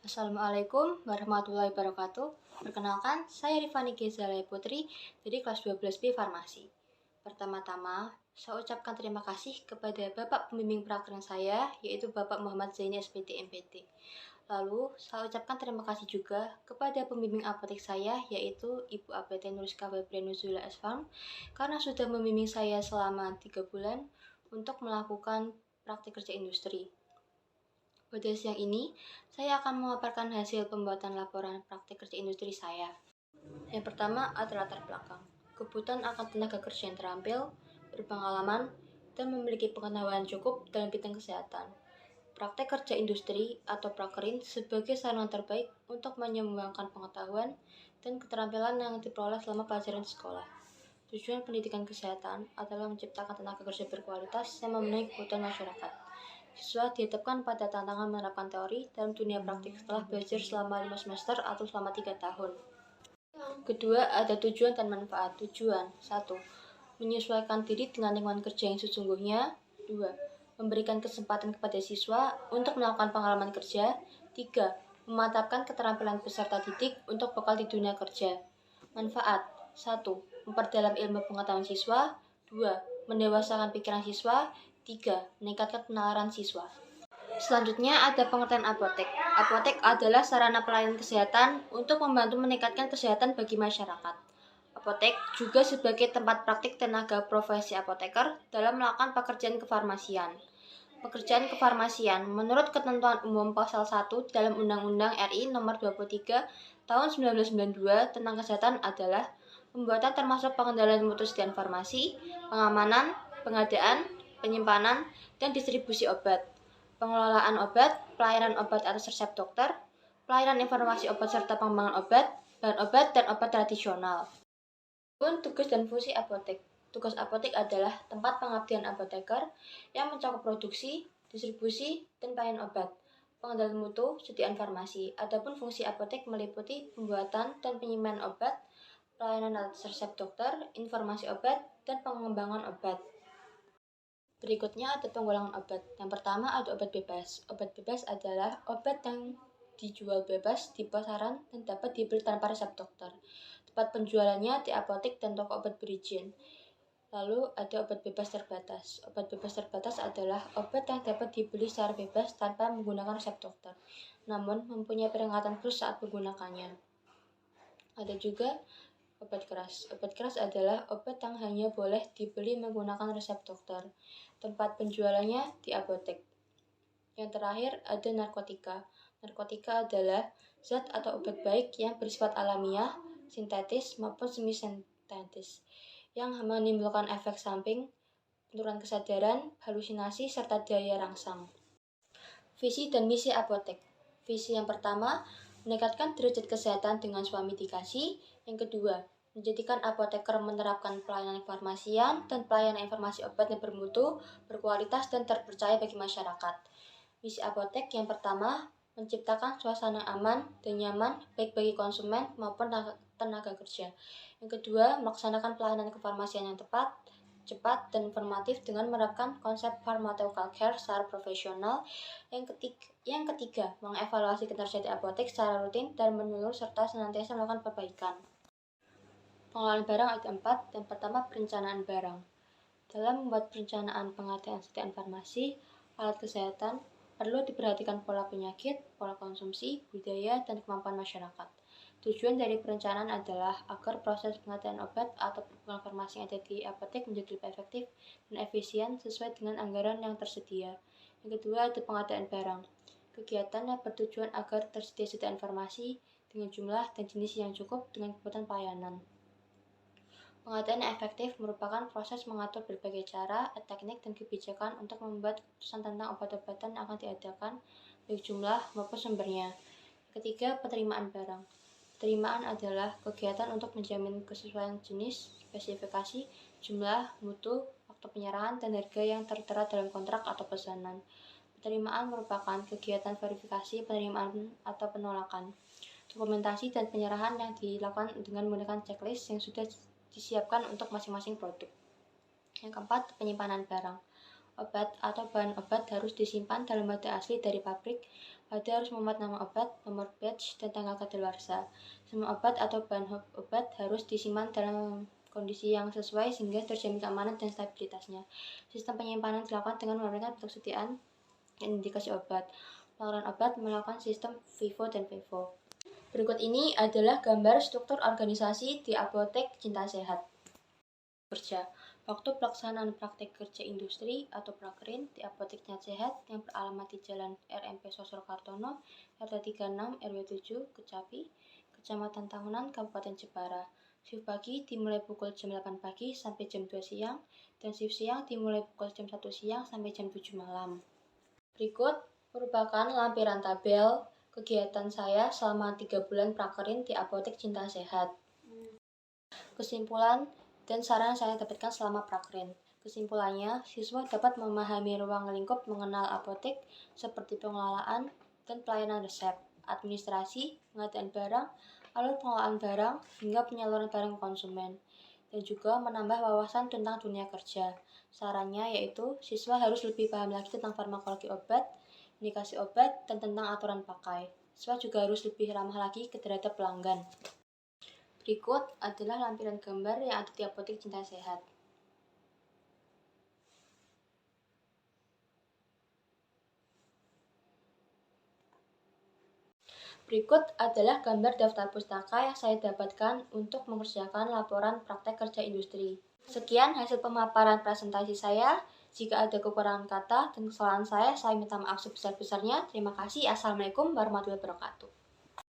Assalamualaikum warahmatullahi wabarakatuh. Perkenalkan, saya Rifani Gezalaya Putri dari kelas 12B Farmasi. Pertama-tama, saya ucapkan terima kasih kepada Bapak Pembimbing Prakeran saya, yaitu Bapak Muhammad Zaini SPT MPT. Lalu, saya ucapkan terima kasih juga kepada pembimbing apotek saya, yaitu Ibu APT Nuriska Febrenuzula S.Farm, karena sudah membimbing saya selama 3 bulan untuk melakukan praktik kerja industri. Pada siang ini, saya akan memaparkan hasil pembuatan laporan praktik kerja industri saya. Yang pertama adalah latar belakang. Kebutuhan akan tenaga kerja yang terampil, berpengalaman, dan memiliki pengetahuan cukup dalam bidang kesehatan. Praktek kerja industri atau prakerin sebagai sarana terbaik untuk menyumbangkan pengetahuan dan keterampilan yang diperoleh selama pelajaran sekolah. Tujuan pendidikan kesehatan adalah menciptakan tenaga kerja berkualitas yang memenuhi kebutuhan masyarakat. Siswa dihadapkan pada tantangan menerapkan teori dalam dunia praktik setelah belajar selama 5 semester atau selama 3 tahun. Kedua, ada tujuan dan manfaat. Tujuan 1. Menyesuaikan diri dengan lingkungan kerja yang sesungguhnya. 2. Memberikan kesempatan kepada siswa untuk melakukan pengalaman kerja. 3. Memantapkan keterampilan peserta didik untuk bekal di dunia kerja. Manfaat 1. Memperdalam ilmu pengetahuan siswa. 2. Mendewasakan pikiran siswa. 3. Meningkatkan penalaran siswa. Selanjutnya ada pengertian apotek. Apotek adalah sarana pelayanan kesehatan untuk membantu meningkatkan kesehatan bagi masyarakat. Apotek juga sebagai tempat praktik tenaga profesi apoteker dalam melakukan pekerjaan kefarmasian. Pekerjaan kefarmasian menurut Ketentuan Umum Pasal 1 dalam Undang-Undang RI Nomor 23 Tahun 1992 tentang kesehatan adalah pembuatan termasuk pengendalian mutu sediaan farmasi, pengamanan, pengadaan, penyimpanan, dan distribusi obat, pengelolaan obat, pelayanan obat atas resep dokter, pelayanan informasi obat serta pengembangan obat, bahan obat, dan obat tradisional. Tugas dan fungsi apotek. Tugas apotek adalah tempat pengabdian apoteker yang mencakup produksi, distribusi, dan pelayanan obat, pengendalian mutu, sediaan farmasi. Adapun fungsi apotek meliputi pembuatan dan penyimpanan obat, pelayanan atas resep dokter, informasi obat, dan pengembangan obat. Berikutnya ada penggolongan obat. Yang pertama ada obat bebas. Obat bebas adalah obat yang dijual bebas di pasaran dan dapat dibeli tanpa resep dokter. Tempat penjualannya di apotek dan toko obat berizin. Lalu ada obat bebas terbatas. Obat bebas terbatas adalah obat yang dapat dibeli secara bebas tanpa menggunakan resep dokter, namun mempunyai peringatan khusus saat menggunakannya. Ada juga obat keras. Obat keras adalah obat yang hanya boleh dibeli menggunakan resep dokter. Tempat penjualannya di apotek. Yang terakhir ada narkotika. Narkotika adalah zat atau obat baik yang bersifat alamiah, sintetis maupun semi-sintetis, yang menimbulkan efek samping, penurunan kesadaran, halusinasi, serta daya rangsang. Visi dan misi apotek. Visi yang pertama, meningkatkan derajat kesehatan dengan suami dikasih. Yang kedua, menjadikan apoteker menerapkan pelayanan farmasian dan pelayanan informasi obat yang bermutu, berkualitas, dan terpercaya bagi masyarakat. Misi apotek yang pertama, menciptakan suasana aman dan nyaman baik bagi konsumen maupun tenaga kerja. Yang kedua, melaksanakan pelayanan kefarmasian yang tepat, cepat, dan informatif dengan menerapkan konsep pharmaceutical care secara profesional. Yang ketiga, mengevaluasi kinerja di apotek secara rutin dan menyeluruh serta senantiasa melakukan perbaikan. Pengelolaan barang ada 4. Yang pertama, perencanaan barang. Dalam membuat perencanaan pengadaan sediaan farmasi, alat kesehatan, perlu diperhatikan pola penyakit, pola konsumsi, budaya, dan kemampuan masyarakat. Tujuan dari perencanaan adalah agar proses pengadaan obat atau produk farmasi yang ada di apotek menjadi lebih efektif dan efisien sesuai dengan anggaran yang tersedia. Yang kedua, ada pengadaan barang. Kegiatan yang bertujuan agar tersedia sediaan farmasi dengan jumlah dan jenis yang cukup dengan kebutuhan pelayanan. Pengadaan yang efektif merupakan proses mengatur berbagai cara, teknik, dan kebijakan untuk membuat keputusan tentang obat-obatan yang akan diadakan, baik jumlah maupun sumbernya. Ketiga, penerimaan barang. Penerimaan adalah kegiatan untuk menjamin kesesuaian jenis, spesifikasi, jumlah, mutu, waktu penyerahan, dan harga yang tertera dalam kontrak atau pesanan. Penerimaan merupakan kegiatan verifikasi penerimaan atau penolakan, dokumentasi, dan penyerahan yang dilakukan dengan menggunakan checklist yang sudah disiapkan untuk masing-masing produk. Yang keempat, penyimpanan barang. Obat atau bahan obat harus disimpan dalam wadah asli dari pabrik Pada harus memuat nama obat, nomor batch, dan tanggal kadaluarsa. Semua obat atau bahan obat harus disimpan dalam kondisi yang sesuai sehingga terjamin keamanan dan stabilitasnya. Sistem penyimpanan dilakukan dengan menggunakan ketersediaan dan indikasi obat. Pengelolaan obat melakukan sistem FIFO dan FIFO. Berikut ini adalah gambar struktur organisasi di Apotek Cinta Sehat. Kerja. Waktu pelaksanaan praktek kerja industri atau prakerin di Apotek Cinta Sehat yang beralamat di Jalan RMP Sosro Kartono, RT 36 RW 7, Kecapi, Kecamatan Tahunan, Kabupaten Jepara. Shift pagi dimulai pukul jam 8 pagi sampai jam 2 siang, dan shift siang dimulai pukul jam 1 siang sampai jam 7 malam. Berikut merupakan lampiran tabel kegiatan saya selama 3 bulan prakerin di Apotek Cinta Sehat. Kesimpulan dan saran saya dapatkan selama prakerin. Kesimpulannya, siswa dapat memahami ruang lingkup mengenal apotek seperti pengelolaan dan pelayanan resep, administrasi, pengadaan barang, alur pengelolaan barang, hingga penyaluran barang ke konsumen, dan juga menambah wawasan tentang dunia kerja. Sarannya yaitu, siswa harus lebih paham lagi tentang farmakologi obat, indikasi obat, dan tentang aturan pakai. Siswa juga harus lebih ramah lagi terhadap pelanggan. Berikut adalah lampiran gambar yang ada di Apotek Cinta Sehat. Berikut adalah gambar daftar pustaka yang saya dapatkan untuk mengerjakan laporan praktek kerja industri. Sekian hasil pemaparan presentasi saya. Jika ada kekurangan kata dan kesalahan saya minta maaf sebesar-besarnya. Terima kasih. Assalamualaikum warahmatullahi wabarakatuh.